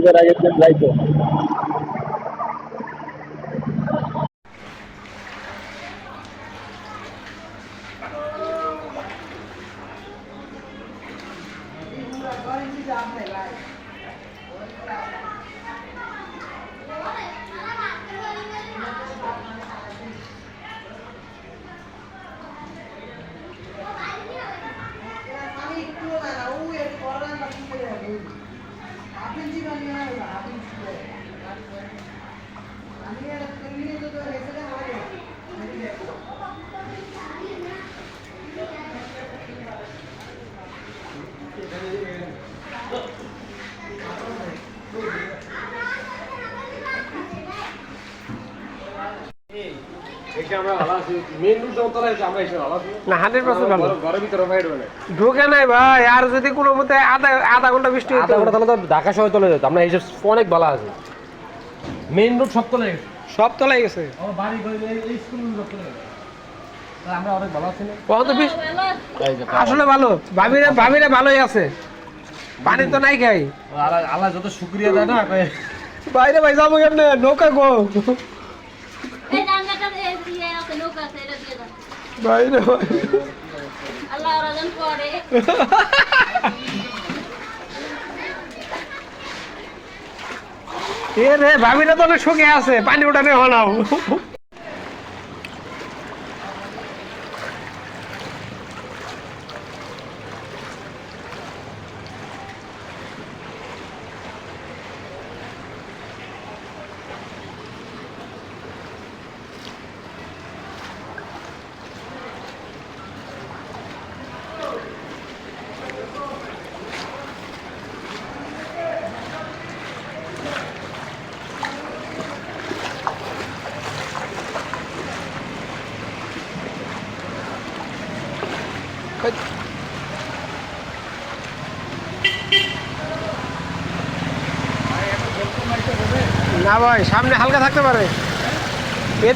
ঈদের আগের দিন যাইতো। ঢুকে নাই ভাই, আর যদি কোনো মতে আধা ঘন্টা বৃষ্টি হতো, আধা ঘন্টা তাহলে তো ঢাকা শহরে চলে যেত। আমরা এইসব অনেক ভালো আছে, মেইন রোড সব চলে গেছে, সব তলাই গেছে। আমার বাড়ি এই স্কুল সব চলে গেছে। আমরা অনেক ভালো আছি না? আসলে ভালো, ভাবিরা ভালোই আছে, পানি তো নাই খাই। আল্লাহ যত শুক্রিয়া দেয় না। বাইরে ভাই যাবো কেমনে, নৌকা গো বাইরে ভাই। এ রে ভাবিরা তো অনেক সুখে আছে, পানি উঠানে হনাও। না ভাই, সামনে হালকা থাকতে পারে।